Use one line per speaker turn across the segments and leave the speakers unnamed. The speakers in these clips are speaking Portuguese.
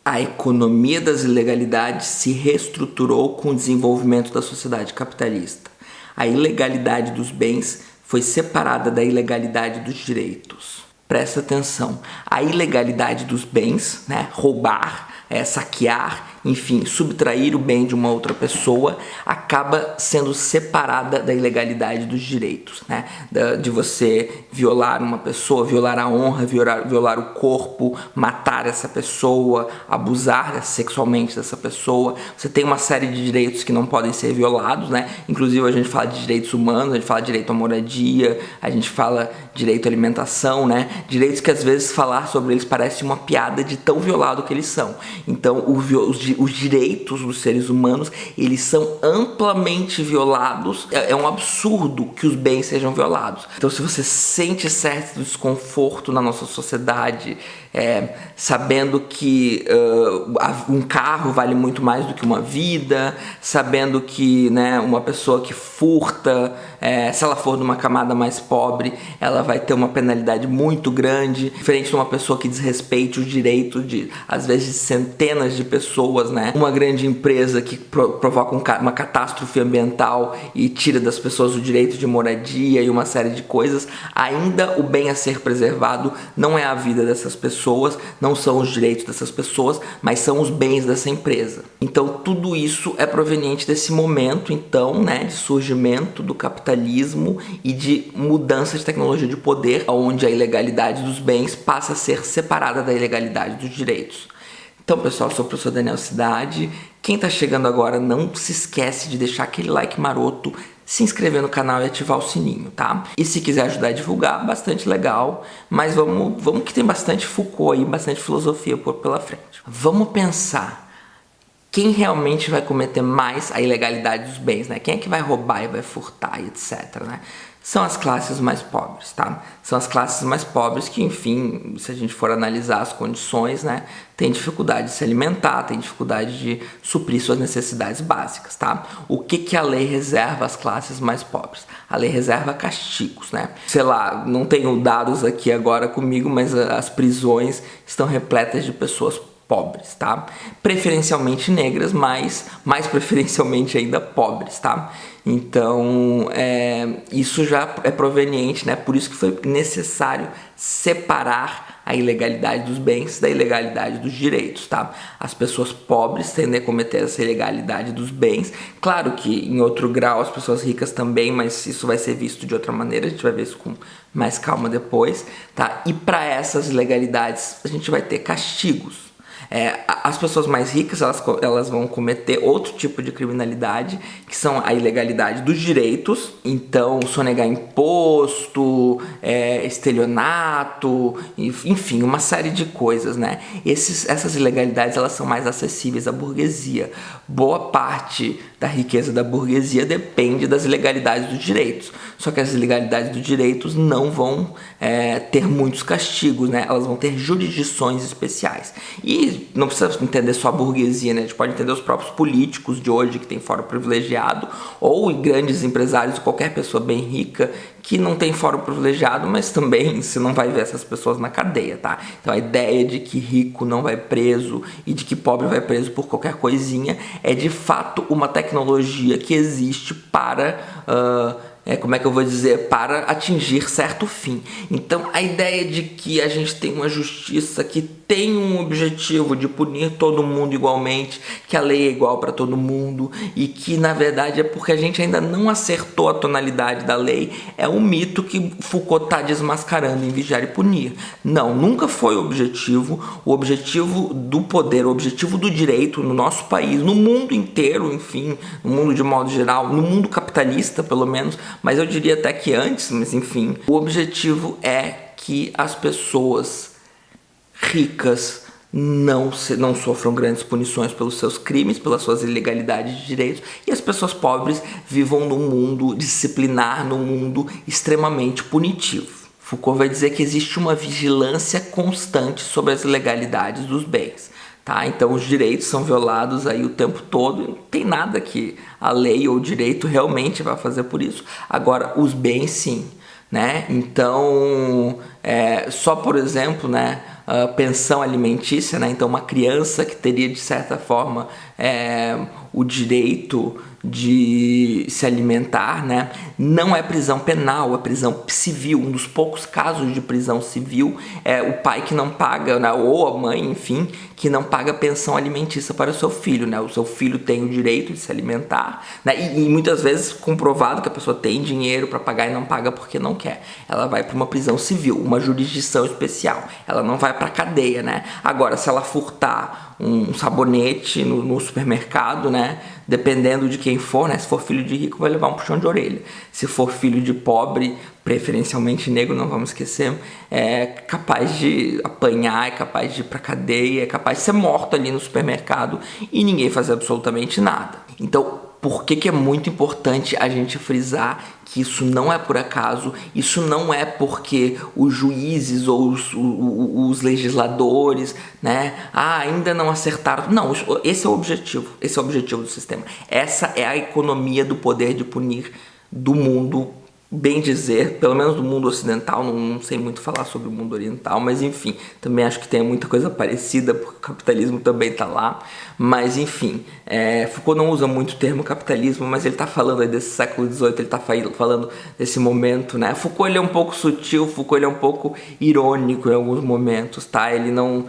A economia das ilegalidades se reestruturou com o desenvolvimento da sociedade capitalista. A ilegalidade dos bens foi separada da ilegalidade dos direitos. Presta atenção, a ilegalidade dos bens, né, roubar, saquear, enfim, subtrair o bem de uma outra pessoa, acaba sendo separada da ilegalidade dos direitos, né? De você violar uma pessoa, violar a honra, violar o corpo, matar essa pessoa, abusar sexualmente dessa pessoa. Você tem uma série de direitos que não podem ser violados, né? Inclusive a gente fala de direitos humanos, a gente fala de direito à moradia, a gente fala direito à alimentação, né? Direitos que às vezes falar sobre eles parece uma piada de tão violado que eles são. Então os direitos dos seres humanos, eles são amplamente violados. É um absurdo que os bens sejam violados. Então se você sente certo desconforto na nossa sociedade, sabendo que um carro vale muito mais do que uma vida, sabendo que, né, uma pessoa que furta, se ela for de uma camada mais pobre, ela vai ter uma penalidade muito grande, diferente de uma pessoa que desrespeite os direitos de, às vezes, centenas de pessoas, né? Uma grande empresa que provoca uma catástrofe ambiental e tira das pessoas o direito de moradia e uma série de coisas. Ainda o bem a ser preservado não é a vida dessas pessoas, não são os direitos dessas pessoas, mas são os bens dessa empresa. Então tudo isso é proveniente desse momento, então, né, de surgimento do capitalismo e de mudança de tecnologia de poder, onde a ilegalidade dos bens passa a ser separada da ilegalidade dos direitos. Então, pessoal, eu sou o professor Daniel Cidade. Quem tá chegando agora, não se esquece de deixar aquele like maroto, se inscrever no canal e ativar o sininho, tá? E se quiser ajudar a divulgar, bastante legal, mas vamos que tem bastante Foucault aí, bastante filosofia pela frente. Vamos pensar quem realmente vai cometer mais a ilegalidade dos bens, né? Quem é que vai roubar e vai furtar e etc, né? São as classes mais pobres, tá? São as classes mais pobres que, enfim, se a gente for analisar as condições, né, tem dificuldade de se alimentar, tem dificuldade de suprir suas necessidades básicas, tá? O que a lei reserva às classes mais pobres? A lei reserva castigos, né? Sei lá, não tenho dados aqui agora comigo, mas as prisões estão repletas de pessoas pobres, tá? Preferencialmente negras, mas mais preferencialmente ainda pobres, tá? Então, isso já é proveniente, né? Por isso que foi necessário separar a ilegalidade dos bens da ilegalidade dos direitos, tá? As pessoas pobres tendem a cometer essa ilegalidade dos bens. Claro que em outro grau as pessoas ricas também, mas isso vai ser visto de outra maneira, a gente vai ver isso com mais calma depois, tá? E para essas ilegalidades a gente vai ter castigos. As pessoas mais ricas elas vão cometer outro tipo de criminalidade, que são a ilegalidade dos direitos. Então, sonegar imposto, estelionato, enfim, uma série de coisas, né? Essas ilegalidades elas são mais acessíveis à burguesia. Boa parte da riqueza da burguesia depende das ilegalidades dos direitos. Só que as ilegalidades dos direitos não vão ter muitos castigos, né? Elas vão ter jurisdições especiais. E não precisa entender só a burguesia, né? A gente pode entender os próprios políticos de hoje que tem fórum privilegiado, ou grandes empresários, qualquer pessoa bem rica que não tem fórum privilegiado, mas também você não vai ver essas pessoas na cadeia, tá? Então a ideia de que rico não vai preso e de que pobre vai preso por qualquer coisinha é de fato uma tecnologia que existe para... para atingir certo fim. Então a ideia de que a gente tem uma justiça que tem um objetivo de punir todo mundo igualmente, que a lei é igual para todo mundo e que na verdade é porque a gente ainda não acertou a tonalidade da lei, é um mito que Foucault está desmascarando em Vigiar e Punir. Não, nunca foi o objetivo do poder, o objetivo do direito no nosso país, no mundo inteiro, enfim, no mundo de modo geral, no mundo capitalista pelo menos, mas eu diria até que antes, mas enfim, o objetivo é que as pessoas ricas não sofram grandes punições pelos seus crimes, pelas suas ilegalidades de direitos, e as pessoas pobres vivam num mundo disciplinar, num mundo extremamente punitivo. Foucault vai dizer que existe uma vigilância constante sobre as ilegalidades dos bens. Tá? Então os direitos são violados aí o tempo todo, não tem nada que a lei ou o direito realmente vai fazer por isso. Agora, os bens sim, né? Então, só por exemplo, né, pensão alimentícia, né? Então uma criança que teria de certa forma o direito de se alimentar, né? Não é prisão penal, é prisão civil. Um dos poucos casos de prisão civil é o pai que não paga, né? Ou a mãe, enfim, que não paga pensão alimentícia para o seu filho, né? O seu filho tem o direito de se alimentar, né? E muitas vezes comprovado que a pessoa tem dinheiro para pagar e não paga porque não quer. Ela vai para uma prisão civil, uma jurisdição especial. Ela não vai para cadeia, né? Agora, se ela furtar um sabonete no supermercado, né? Dependendo de quem for, né? Se for filho de rico, vai levar um puxão de orelha. Se for filho de pobre, preferencialmente negro, não vamos esquecer, é capaz de apanhar, é capaz de ir pra cadeia, é capaz de ser morto ali no supermercado e ninguém fazer absolutamente nada. Então, por que é muito importante a gente frisar que isso não é por acaso, isso não é porque os juízes ou os legisladores, né, ainda não acertaram. Não, esse é o objetivo do sistema. Essa é a economia do poder de punir do mundo, bem dizer, pelo menos do mundo ocidental. Não sei muito falar sobre o mundo oriental, mas enfim, também acho que tem muita coisa parecida, porque o capitalismo também está lá, mas enfim, Foucault não usa muito o termo capitalismo, mas ele está falando aí desse século XVIII, ele está falando desse momento, né? Foucault ele é um pouco sutil, Foucault ele é um pouco irônico em alguns momentos, tá? Ele não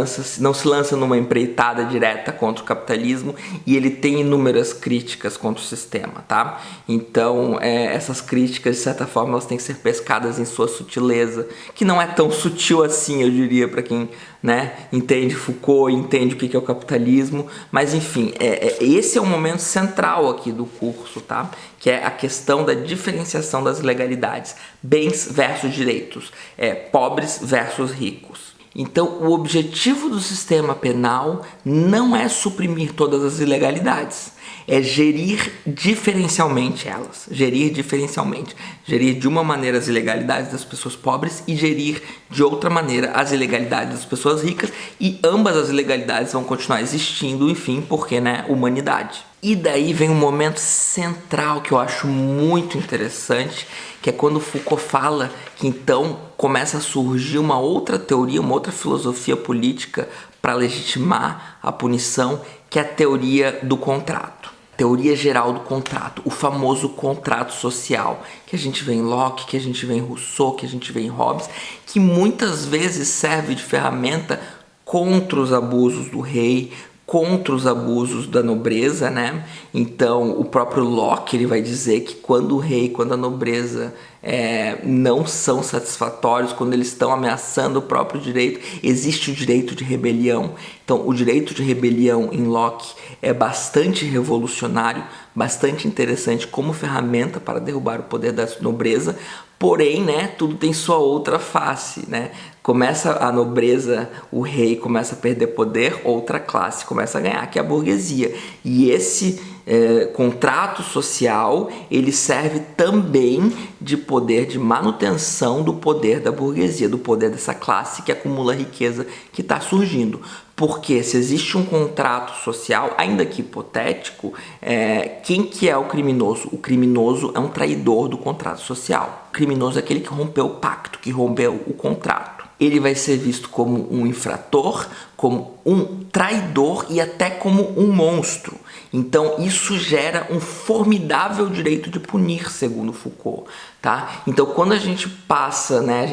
se lança numa empreitada direta contra o capitalismo, e ele tem inúmeras críticas contra o sistema, tá? Então, essas críticas, de certa forma, elas têm que ser pescadas em sua sutileza, que não é tão sutil assim, eu diria, para quem, né, entende Foucault, entende o que é o capitalismo, mas enfim, esse é o momento central aqui do curso, tá? Que é a questão da diferenciação das legalidades, bens versus direitos, pobres versus ricos. Então, o objetivo do sistema penal não é suprimir todas as ilegalidades, é gerir diferencialmente elas, gerir de uma maneira as ilegalidades das pessoas pobres e gerir de outra maneira as ilegalidades das pessoas ricas, e ambas as ilegalidades vão continuar existindo, enfim, porque, né, humanidade. E daí vem um momento central que eu acho muito interessante, que é quando Foucault fala que então começa a surgir uma outra teoria, uma outra filosofia política para legitimar a punição, que é a teoria do contrato. Teoria geral do contrato, o famoso contrato social, que a gente vê em Locke, que a gente vê em Rousseau, que a gente vê em Hobbes, que muitas vezes serve de ferramenta contra os abusos do rei, contra os abusos da nobreza, né? Então, o próprio Locke ele vai dizer que quando o rei, quando a nobreza não são satisfatórios, quando eles estão ameaçando o próprio direito, existe o direito de rebelião. Então, o direito de rebelião em Locke é bastante revolucionário, bastante interessante como ferramenta para derrubar o poder da nobreza, porém, né, tudo tem sua outra face, né? Começa a nobreza, o rei começa a perder poder, outra classe começa a ganhar, que é a burguesia. E esse contrato social, ele serve também de poder de manutenção do poder da burguesia, do poder dessa classe que acumula riqueza que está surgindo. Porque se existe um contrato social, ainda que hipotético, quem que é o criminoso? O criminoso é um traidor do contrato social. O criminoso é aquele que rompeu o pacto, que rompeu o contrato. Ele vai ser visto como um infrator, como um traidor e até como um monstro. Então isso gera um formidável direito de punir, segundo Foucault, tá? Então quando a gente passa, né,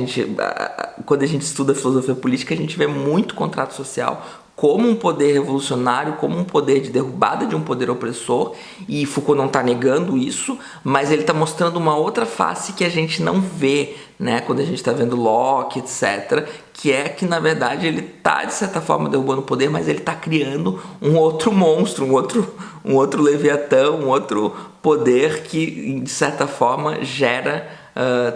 quando a gente estuda filosofia política, a gente vê muito contrato social como um poder revolucionário, como um poder de derrubada de um poder opressor, e Foucault não está negando isso, mas ele está mostrando uma outra face que a gente não vê, né, quando a gente está vendo Locke, etc., que é que, na verdade, ele está, de certa forma, derrubando o poder, mas ele está criando um outro monstro, um outro leviatã, um outro poder que, de certa forma, gera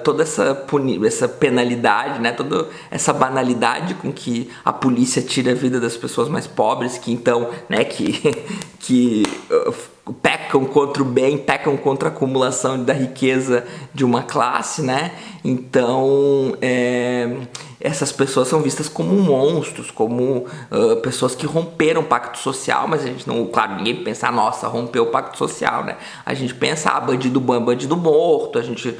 toda essa penalidade, né, toda essa banalidade com que a polícia tira a vida das pessoas mais pobres, que então, né, que pecam contra o bem, pecam contra a acumulação da riqueza de uma classe, né? Então essas pessoas são vistas como monstros, como pessoas que romperam o pacto social, mas a gente não, claro, ninguém pensa, nossa, rompeu o pacto social, né? A gente pensa, bandido bom é bandido morto, a gente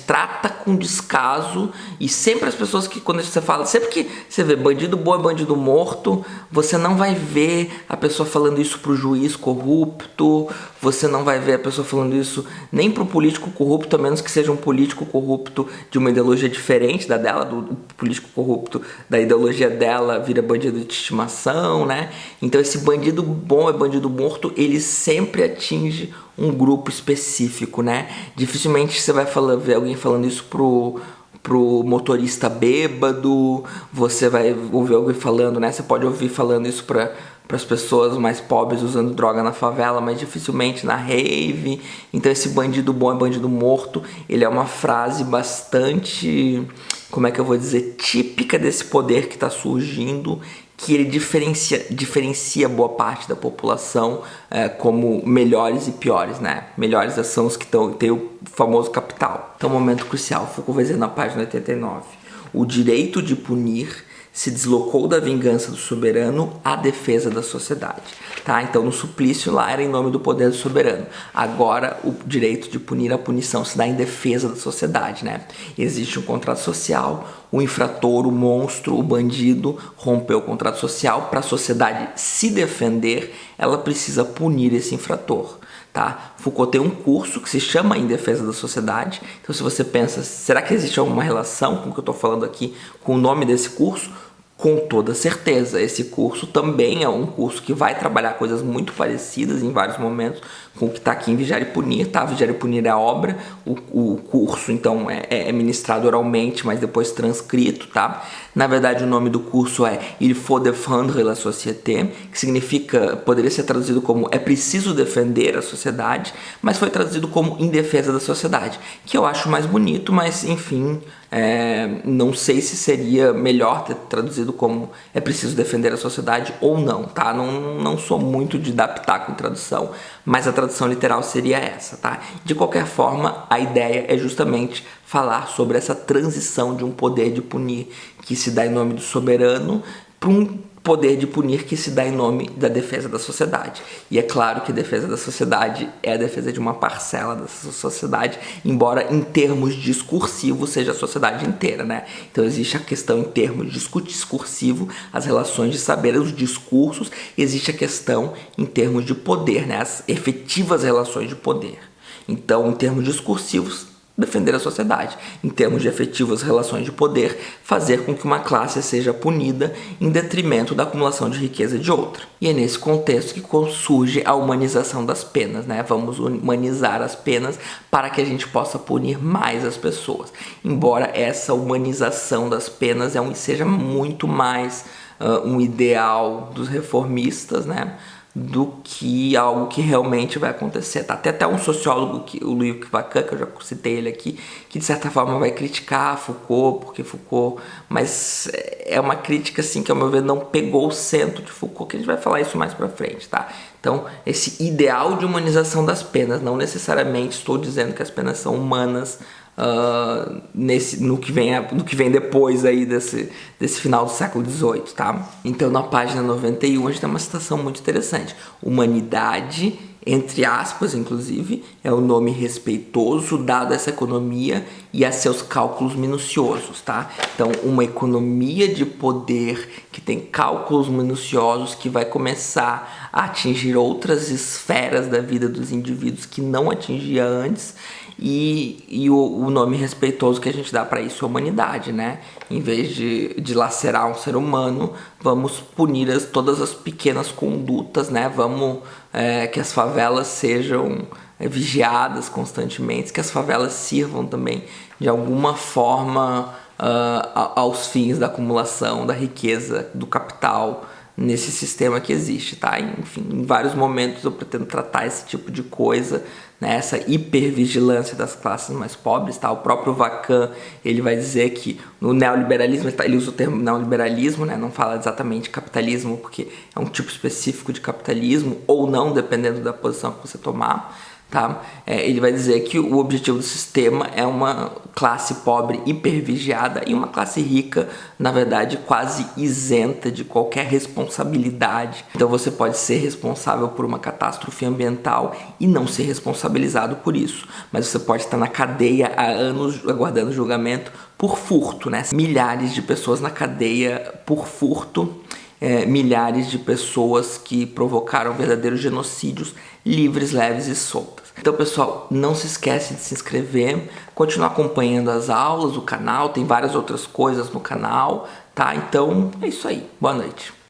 trata com descaso, e sempre as pessoas que, quando você fala, sempre que você vê bandido bom é bandido morto, você não vai ver a pessoa falando isso pro juiz corrupto, você não vai ver a pessoa falando isso nem pro político corrupto, a menos que seja um político corrupto de uma ideologia diferente da dela, do político corrupto da ideologia dela vira bandido de estimação, né? Então esse bandido bom é bandido morto, ele sempre atinge um grupo específico, né? Dificilmente você vai ver alguém falando isso pro motorista bêbado, você vai ouvir alguém falando, né? Você pode ouvir falando isso para as pessoas mais pobres usando droga na favela, mas dificilmente na rave. Então esse bandido bom é bandido morto, ele é uma frase bastante, como é que eu vou dizer, típica desse poder que está surgindo, que ele diferencia boa parte da população como melhores e piores, né? Melhores são os que têm o famoso capital. Então, momento crucial, Foucault vai dizer na página 89. O direito de punir se deslocou da vingança do soberano à defesa da sociedade. Tá? Então, no suplício lá era em nome do poder do soberano. Agora, o direito de punir, a punição se dá em defesa da sociedade. Né? Existe um contrato social, o infrator, o monstro, o bandido rompeu o contrato social. Para a sociedade se defender, ela precisa punir esse infrator. Tá? Foucault tem um curso que se chama Em Defesa da Sociedade. Então, se você pensa, será que existe alguma relação com o que eu estou falando aqui com o nome desse curso? Com toda certeza, esse curso também é um curso que vai trabalhar coisas muito parecidas em vários momentos com o que está aqui em Vigiar e Punir, tá? Vigiar e Punir é a obra, o curso então é ministrado oralmente, mas depois transcrito, tá? Na verdade o nome do curso é Il faut défendre la société, que significa, poderia ser traduzido como é preciso defender a sociedade, mas foi traduzido como Em Defesa da Sociedade, que eu acho mais bonito, mas enfim, não sei se seria melhor ter traduzido como é preciso defender a sociedade ou não, tá? Não sou muito de dar pitaco em tradução, mas a tradução literal seria essa, tá? De qualquer forma, a ideia é justamente falar sobre essa transição de um poder de punir que se dá em nome do soberano para um poder de punir que se dá em nome da defesa da sociedade. E é claro que a defesa da sociedade é a defesa de uma parcela dessa sociedade, embora em termos discursivos seja a sociedade inteira, né? Então existe a questão em termos discursivo, as relações de saber, os discursos, e existe a questão em termos de poder, né? As efetivas relações de poder. Então, em termos discursivos, defender a sociedade. Em termos de efetivas relações de poder, fazer com que uma classe seja punida em detrimento da acumulação de riqueza de outra. E é nesse contexto que surge a humanização das penas, né? Vamos humanizar as penas para que a gente possa punir mais as pessoas. Embora essa humanização das penas seja muito mais um ideal dos reformistas, né? Do que algo que realmente vai acontecer. Tá? Tem até um sociólogo, o Louis Vacan, que eu já citei ele aqui, que de certa forma vai criticar Foucault, porque Foucault, mas é uma crítica assim que ao meu ver não pegou o centro de Foucault, que a gente vai falar isso mais pra frente, tá? Então, esse ideal de humanização das penas, não necessariamente estou dizendo que as penas são humanas, no que vem depois aí desse final do século XVIII, tá? Então, na página 91, a gente tem uma citação muito interessante. Humanidade, entre aspas, inclusive, é o nome respeitoso dado a essa economia e a seus cálculos minuciosos, tá? Então, uma economia de poder que tem cálculos minuciosos que vai começar a atingir outras esferas da vida dos indivíduos que não atingia antes. E o nome respeitoso que a gente dá para isso é humanidade, né? Em vez de lacerar um ser humano, vamos punir todas as pequenas condutas, né? Vamos que as favelas sejam vigiadas constantemente, que as favelas sirvam também de alguma forma aos fins da acumulação da riqueza, do capital, nesse sistema que existe, tá? Enfim, em vários momentos eu pretendo tratar esse tipo de coisa, né? Essa hipervigilância das classes mais pobres, tá? O próprio Vacan, ele vai dizer que no neoliberalismo, ele usa o termo neoliberalismo, né? Não fala exatamente capitalismo, porque é um tipo específico de capitalismo, ou não, dependendo da posição que você tomar, tá? Ele vai dizer que o objetivo do sistema é uma classe pobre hipervigiada e uma classe rica, na verdade, quase isenta de qualquer responsabilidade. Então você pode ser responsável por uma catástrofe ambiental e não ser responsabilizado por isso, mas você pode estar na cadeia há anos aguardando julgamento por furto, né? Milhares de pessoas na cadeia por furto. Milhares de pessoas que provocaram verdadeiros genocídios, livres, leves e soltas. Então, pessoal, não se esquece de se inscrever, continuar acompanhando as aulas, o canal, tem várias outras coisas no canal, tá? Então, é isso aí. Boa noite.